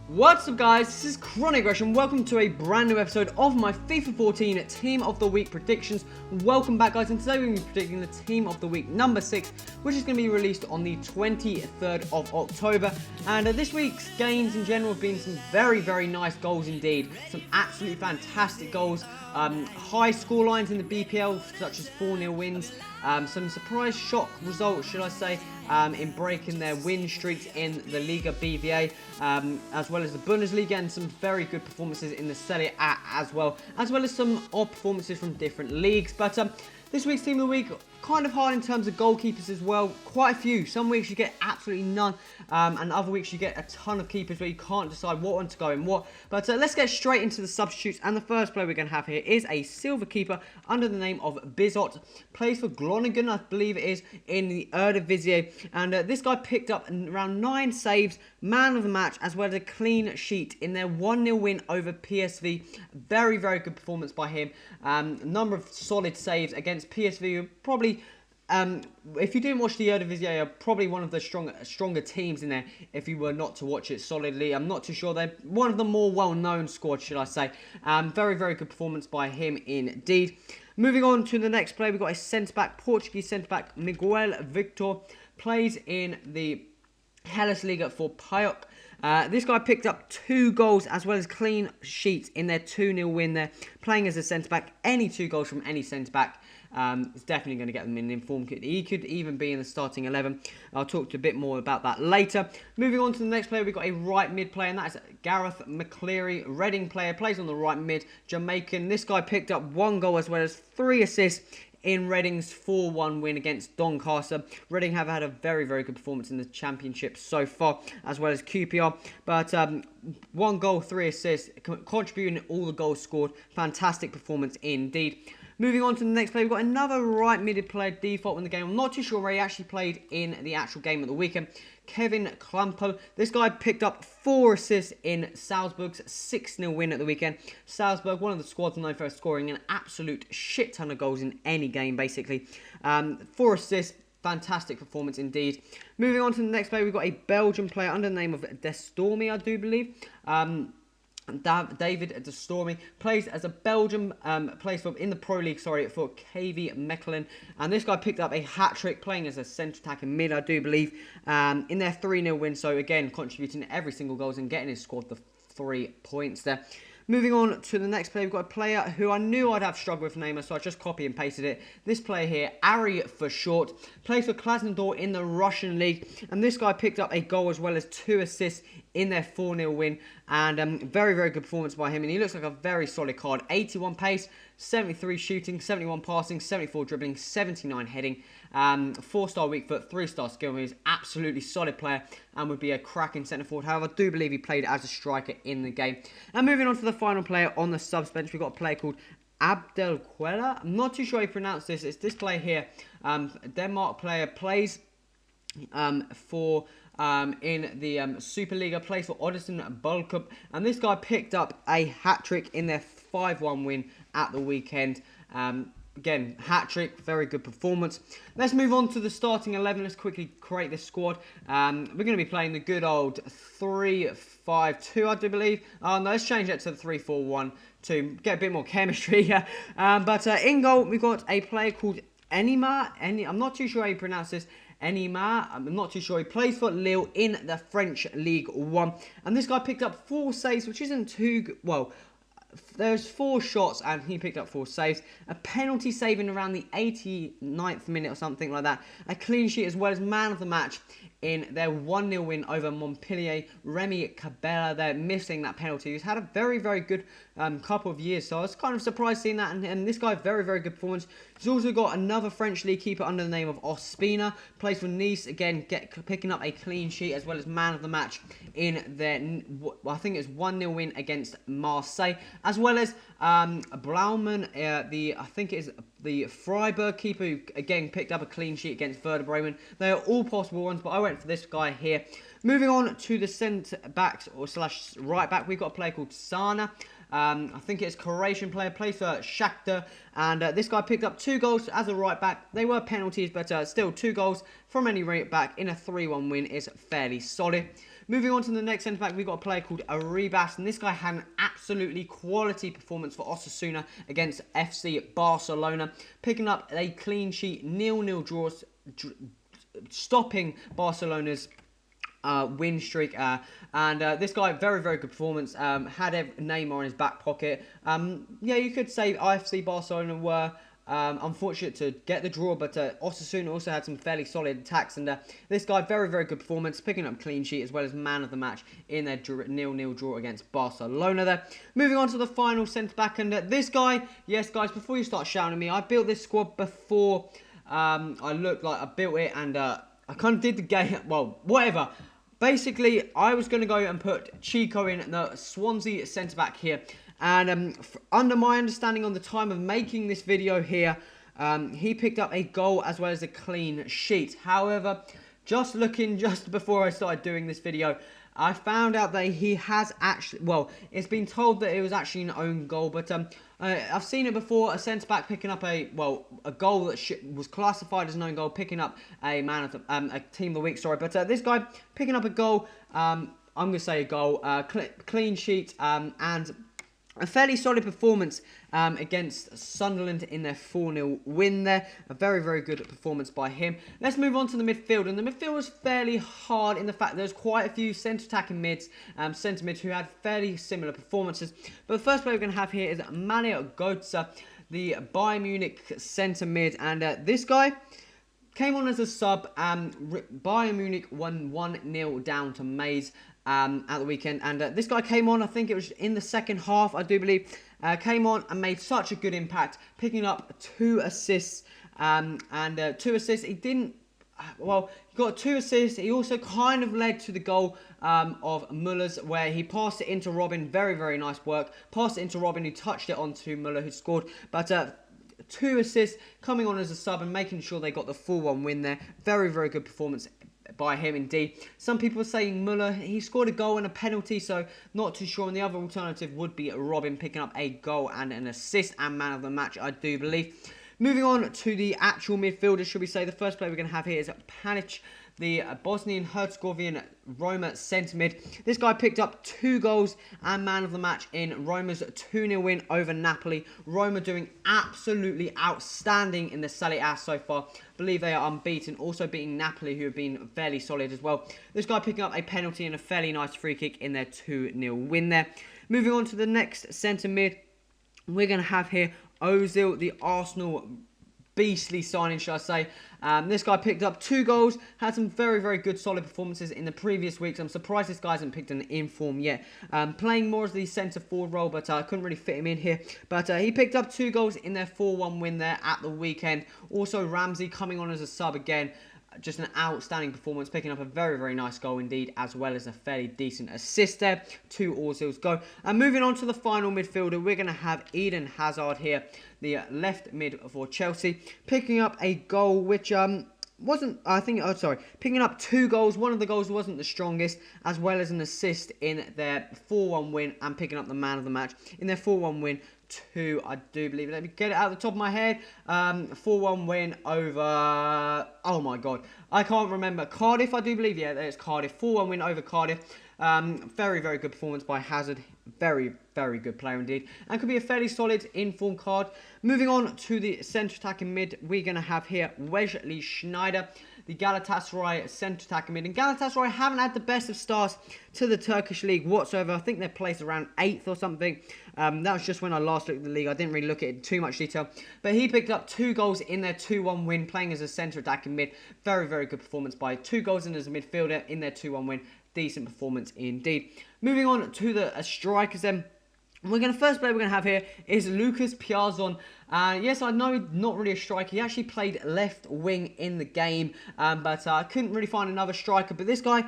What's up guys, this is Chronic Rush and welcome to a brand new episode of my FIFA 14 Team of the Week predictions. Welcome back guys, and today we're going to be predicting the Team of the Week number 6, which is going to be released on the 23rd of October. And this week's games in general have been some very nice goals indeed. Some absolutely fantastic goals, high score lines in the BPL such as 4-0 wins, some surprise shock results should I say, in breaking their win streaks in the Liga BVA, as well as the Bundesliga, and some very good performances in the Serie A as well as some odd performances from different leagues. But this week's Team of the Week, kind of hard in terms of goalkeepers as well. Quite a few. Some weeks you get absolutely none, and other weeks you get a ton of keepers where you can't decide what one to go in what. But let's get straight into the substitutes. And the first player we're going to have here is a silver keeper under the name of Bizot. Plays for Groningen, I believe it is, in the Eredivisie. And this guy picked up around 9 saves, man of the match, as well as a clean sheet in their 1-0 win over PSV. Very good performance by him. Number of solid saves against PSV, who probably, if you didn't watch the Eredivisie, are probably one of the stronger teams in there if you were not to watch it solidly. I'm not too sure. They're one of the more well-known squads, should I say. Very good performance by him indeed. Moving on to the next player, we've got a centre-back, Portuguese centre-back, Miguel Victor. Plays in the Hellas Liga for PAOK. This guy picked up 2 goals as well as clean sheets in their 2-0 win there. Playing as a centre-back, any 2 goals from any centre-back is definitely going to get them in inform. He could even be in the starting 11. I'll talk a bit more about that later. Moving on to the next player, we've got a right mid player, and that is Gareth McCleary, Reading player, plays on the right mid, Jamaican. This guy picked up 1 goal as well as 3 assists in Reading's 4-1 win against Doncaster. Reading have had a very good performance in the championship so far, as well as QPR. But 1 goal, 3 assists, contributing all the goals scored. Fantastic performance indeed. Moving on to the next player, we've got another right mid player default in the game. I'm not too sure where he actually played in the actual game at the weekend. Kevin Klampo. This guy picked up 4 assists in Salzburg's 6-0 win at the weekend. Salzburg, one of the squads known for scoring an absolute shit ton of goals in any game, basically. 4 assists, fantastic performance indeed. Moving on to the next player, we've got a Belgian player under the name of Destormy, I do believe. David De Stormy plays as a Belgian, plays in the Pro League, for KV Mechelen. And this guy picked up a hat-trick playing as a centre attacker mid, I do believe, in their 3-0 win. So again, contributing every single goals and getting his squad the 3 points there. Moving on to the next player, we've got a player who I knew I'd have struggled with naming, so I just copy and pasted it. This player here, Ari for short, plays for Krasnodar in the Russian league. And this guy picked up a goal as well as 2 assists in their 4-0 win. And very good performance by him. And he looks like a very solid card. 81 pace, 73 shooting, 71 passing, 74 dribbling, 79 heading. 4-star weak foot, 3-star skill. He's absolutely solid player and would be a cracking centre forward. However, I do believe he played as a striker in the game. And moving on to the final player on the subs bench, we've got a player called Abdelquela. I'm not too sure how you pronounce this. It's this player here. Denmark player, plays for in the Superliga, plays for Oddesen Boldcup, and this guy picked up a hat-trick in their 5-1 win at the weekend. Again, hat-trick, very good performance. Let's move on to the starting 11. Let's quickly create this squad. We're going to be playing the good old 3-5-2, I do believe. No, let's change that to the 3-4-1 to get a bit more chemistry here. But in goal, we've got a player called Enima. I'm not too sure how you pronounce this. Enima, I'm not too sure. He plays for Lille in the French League 1. And this guy picked up 4 saves, which isn't too good. Well, there's 4 shots and he picked up 4 saves. A penalty saving around the 89th minute or something like that. A clean sheet as well as man of the match in their 1-0 win over Montpellier. Remy Cabella, they're missing that penalty. He's had a very good couple of years, so I was kind of surprised seeing that. And this guy, very good performance. He's also got another French league keeper under the name of Ospina. Plays for Nice, again, picking up a clean sheet as well as man of the match in their, I think it's 1-0 win against Marseille. As well as Blaumann, I think it is the Freiburg keeper, who again picked up a clean sheet against Werder Bremen. They are all possible ones, but I went for this guy here. Moving on to the centre backs or slash right back, we've got a player called Sana. I think it's Croatian player, plays for Shakhtar, and this guy picked up 2 goals as a right back. They were penalties, but still 2 goals from any right back in a 3-1 win is fairly solid. Moving on to the next centre back, we've got a player called Arribas, and this guy had an absolutely quality performance for Osasuna against FC Barcelona, picking up a clean sheet, 0-0 draws, stopping Barcelona's win streak, and this guy, very good performance, had Neymar in his back pocket. Yeah, you could say IFC Barcelona were unfortunate to get the draw, but Osasuna also had some fairly solid attacks, and this guy, very good performance, picking up clean sheet as well as man of the match in their 0-0 draw against Barcelona there. Moving on to the final centre-back, and this guy, yes guys, before you start shouting at me, I built this squad before I looked like I built it, and I kind of did the game, well, whatever. Basically, I was going to go and put Chico in the Swansea centre-back here. And under my understanding on the time of making this video here, he picked up a goal as well as a clean sheet. However, just before I started doing this video, I found out that he has actually, well, it's been told that it was actually an own goal, but I've seen it before, a centre-back picking up a goal that was classified as an own goal, picking up a a team of the week, sorry, but this guy picking up a goal, I'm going to say a goal, clean sheet, and a fairly solid performance against Sunderland in their 4-0 win there. A very good performance by him. Let's move on to the midfield. And the midfield was fairly hard in the fact there's quite a few centre-attacking mids, centre mids who had fairly similar performances. But the first player we're going to have here is Manuel Götze, the Bayern Munich centre mid. And this guy came on as a sub. Bayern Munich won 1-0 down to Mainz at the weekend, and this guy came on, I think it was in the second half, I do believe, came on and made such a good impact, picking up 2 assists, 2 assists, he didn't, well, he got 2 assists, he also kind of led to the goal of Muller's, where he passed it into Robin, very nice work, passed it into Robin, who touched it onto Muller, who scored, but 2 assists, coming on as a sub and making sure they got the 4-1 win there, very good performance by him indeed. Some people are saying Muller, he scored a goal and a penalty, so not too sure. And the other alternative would be Robin picking up a goal and an assist and man of the match, I do believe. Moving on to the actual midfielders, should we say. The first player we're going to have here is Panic, the Bosnian-Herzegovinian Roma centre mid. This guy picked up 2 goals and man of the match in Roma's 2-0 win over Napoli. Roma doing absolutely outstanding in the Serie A so far. I believe they are unbeaten. Also beating Napoli, who have been fairly solid as well. This guy picking up a penalty and a fairly nice free kick in their 2-0 win there. Moving on to the next centre mid, we're going to have here Ozil, the Arsenal beastly signing, should I say. This guy picked up 2 goals, had some very good solid performances in the previous weeks. I'm surprised this guy hasn't picked an inform yet. Playing more as the centre forward role, but I couldn't really fit him in here. But he picked up 2 goals in their 4-1 win there at the weekend. Also Ramsey coming on as a sub again. Just an outstanding performance, picking up a very nice goal indeed, as well as a fairly decent assist there to Ozil's goal. And moving on to the final midfielder, we're going to have Eden Hazard here, the left mid for Chelsea, picking up a goal which wasn't, I think, oh sorry, picking up 2 goals. One of the goals wasn't the strongest, as well as an assist in their 4-1 win, and picking up the man of the match in their 4-1 win to, I do believe, let me get it out of the top of my head, 4-1 win over, oh my god, I can't remember, Cardiff, I do believe, yeah, it's Cardiff, 4-1 win over Cardiff. Very good performance by Hazard, very good player indeed, and could be a fairly solid inform card. Moving on to the centre attacking mid, we're going to have here Wesley Sneijder, the Galatasaray centre attacking mid. And Galatasaray haven't had the best of starts to the Turkish league whatsoever. I think they're placed around 8th or something. That was just when I last looked at the league. I didn't really look at it in too much detail. But he picked up 2 goals in their 2-1 win, playing as a centre attacking mid. Very good performance by 2 goals in as a midfielder in their 2-1 win. Decent performance indeed. Moving on to the strikers then. First player we're going to have here is Lucas Piazon. Yes, I know he's not really a striker. He actually played left wing in the game, but I couldn't really find another striker. But this guy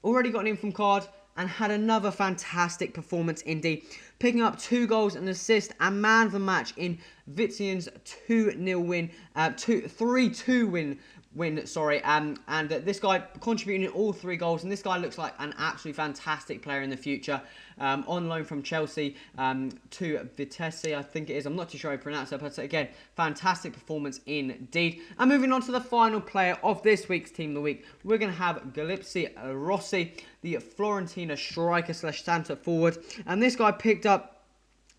already got an inform card and had another fantastic performance indeed, picking up 2 goals and an assist and man of the match in Vitzian's 2-0 win, 3-2 win and this guy contributing in all 3 goals, and this guy looks like an absolutely fantastic player in the future. On loan from Chelsea to Vitesse, I think it is. I'm not too sure how I pronounce it, but again, fantastic performance indeed. And moving on to the final player of this week's Team of the Week, we're going to have Galipsi Rossi, the Fiorentina striker / centre forward, and this guy picked up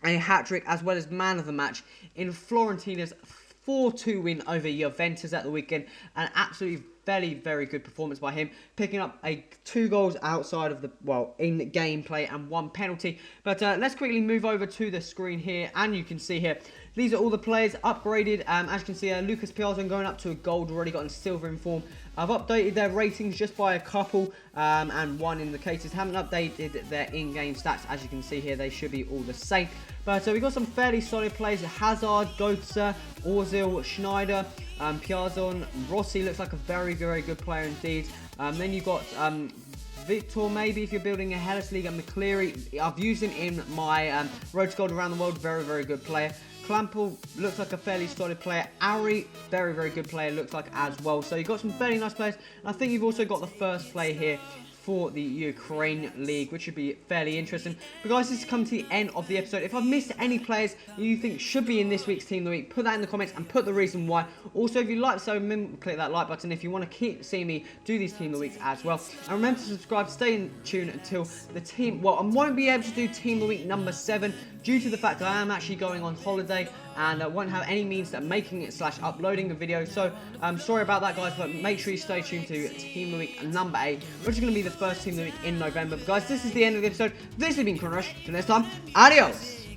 a hat-trick as well as man of the match in Fiorentina's 4-2 win over Juventus at the weekend. An absolutely very good performance by him, picking up 2 goals outside of the, in gameplay and 1 penalty. But let's quickly move over to the screen here, and you can see here, these are all the players upgraded. As you can see, Lucas Piazon going up to a gold, already got in silver in form. I've updated their ratings just by a couple, and 1 in the cases. Haven't updated their in-game stats. As you can see here, they should be all the same. But we've got some fairly solid players. Hazard, Götze, Ozil, Schneider, Piazon, Rossi looks like a very good player indeed. Then you've got Victor, maybe if you're building a Hellas League, and McCleary. I've used him in my Road to Gold around the world. Very good player. Clampel looks like a fairly solid player. Ari, very good player, looks like as well. So you've got some fairly nice players. And I think you've also got the first player here for the Ukraine League, which should be fairly interesting. But guys, this has come to the end of the episode. If I've missed any players you think should be in this week's Team of the Week, put that in the comments and put the reason why. Also, if you like so, click that like button if you want to keep seeing me do these Team of the Weeks as well. And remember to subscribe, stay in tune until the team, I won't be able to do Team of the Week number 7 due to the fact that I am actually going on holiday and won't have any means of making it / uploading a video. So I'm sorry about that, guys, but make sure you stay tuned to Team of the Week number 8, which is going to be the first Team of the Week in November. But guys, this is the end of the episode. This has been Chrono Rush. Till next time, adios!